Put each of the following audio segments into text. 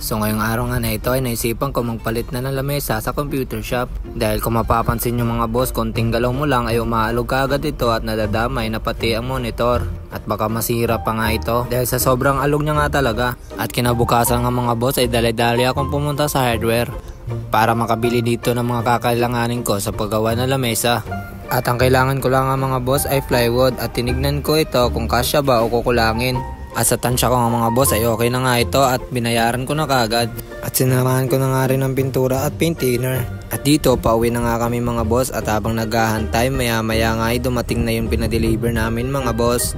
So ngayong araw nga na ito ay naisipan ko magpalit na ng lamesa sa computer shop. Dahil kung mapapansin nyo mga boss, konting galaw mo lang ay umaalog ka agad ito at nadadamay na pati ang monitor. At baka masira pa nga ito dahil sa sobrang alog niya nga talaga. At kinabukasan nga mga boss ay dali-dali akong pumunta sa hardware para makabili dito ng mga kakailanganin ko sa paggawa ng lamesa. At ang kailangan ko lang nga mga boss ay plywood at tinignan ko ito kung kasya ba o kukulangin. At sa tansya ko nga mga boss ay okay na nga ito at binayaran ko na kagad. At sinamahan ko na nga rin ng pintura at paint thinner. At dito pauwi na nga kami mga boss at habang naghahantay maya nga ay dumating na yung pinadeliver namin mga boss.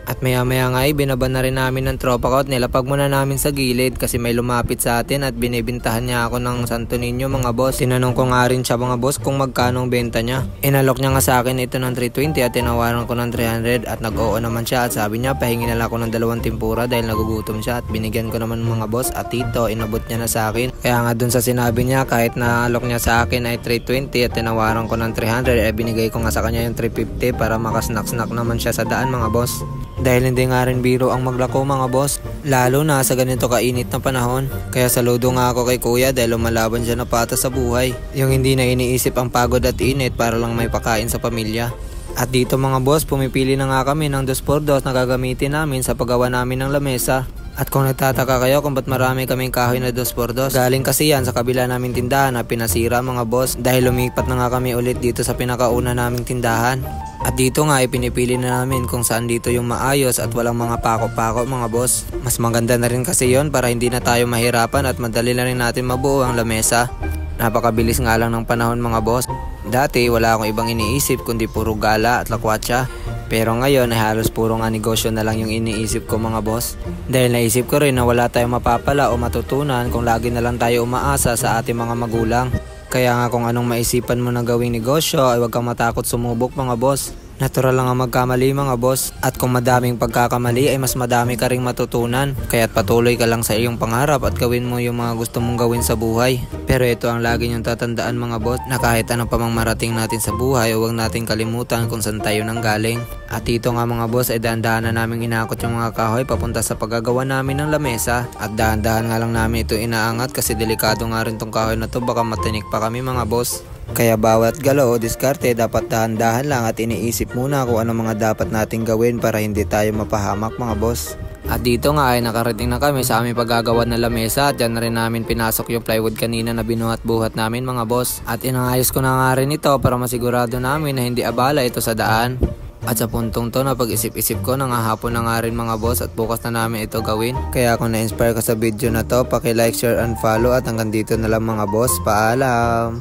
At maya nga ay binaban na rin namin ng tropa ko at nilapag muna namin sa gilid kasi may lumapit sa atin at binibintahan niya ako ng Santo Niño mga boss. Tinanong ko nga rin siya mga boss kung magkano ang benta niya. Inalok niya nga sa akin ito ng 320 at tinawaran ko ng 300 at nag-oo naman siya at sabi niya pahingi na lang ako ng 2 tempura dahil nagugutom siya at binigyan ko naman mga boss at ito inabot niya na sa akin. Kaya nga dun sa sinabi niya kahit na alok niya sa akin ay 320 at tinawaran ko ng 300 ay binigay ko nga sa kanya yung 350 para makasnack-snack naman siya sa daan mga boss. Dahil hindi nga rin biro ang maglako mga boss, lalo na sa ganito kainit na panahon. Kaya saludo nga ako kay kuya dahil lumalaban siya na pata sa buhay. Yung hindi na iniisip ang pagod at init para lang may pakain sa pamilya. At dito mga boss, pumipili na nga kami ng 2x2 na gagamitin namin sa paggawa namin ng lamesa. At kung nagtataka kayo kung ba't marami kaming kahoy na 2x2, galing kasi yan sa kabila naming tindahan na pinasira mga boss dahil lumipat na nga kami ulit dito sa pinakauna naming tindahan. At dito nga ay pinipili na namin kung saan dito yung maayos at walang mga pako-pako mga boss. Mas maganda na rin kasi yon para hindi na tayo mahirapan at madali na rin natin mabuo ang lamesa. Napakabilis nga lang ng panahon mga boss. Dati wala akong ibang iniisip kundi puro gala at lakwatsa. Pero ngayon ay halos puro nga negosyo na lang yung iniisip ko mga boss. Dahil naisip ko rin na wala tayong mapapala o matutunan kung lagi na lang tayo umaasa sa ating mga magulang. Kaya nga kung anong maisipan mo na gawing negosyo ay huwag kang matakot sumubok mga boss. Natural lang ang magkamali mga boss. At kung madaming pagkakamali ay mas madami ka ring matutunan. Kaya't patuloy ka lang sa iyong pangarap at gawin mo yung mga gusto mong gawin sa buhay. Pero ito ang lagi niyong tatandaan mga boss, na kahit ano pa mang marating natin sa buhay, huwag natin kalimutan kung saan tayo nanggaling. At dito nga mga boss ay dahan-dahan na namin inakot yung mga kahoy papunta sa paggagawa namin ng lamesa. At dahan-dahan nga lang namin ito inaangat kasi delikado nga rin tong kahoy na to, baka matinik pa kami mga boss. Kaya bawat galaw o diskarte dapat dahan-dahan lang at iniisip muna kung ano mga dapat nating gawin para hindi tayo mapahamak mga boss. At dito nga ay nakarating na kami sa aming paggagawa ng lamesa at dyan na rin namin pinasok yung plywood kanina na binuhat-buhat namin mga boss. At inayos ko na nga rin ito para masigurado namin na hindi abala ito sa daan. At sa puntong to na pag-isip-isip ko nangahapon na nga rin mga boss at bukas na namin ito gawin. Kaya kung na-inspire ka sa video na to, paki-like, share and follow at hanggang dito na lang mga boss. Paalam!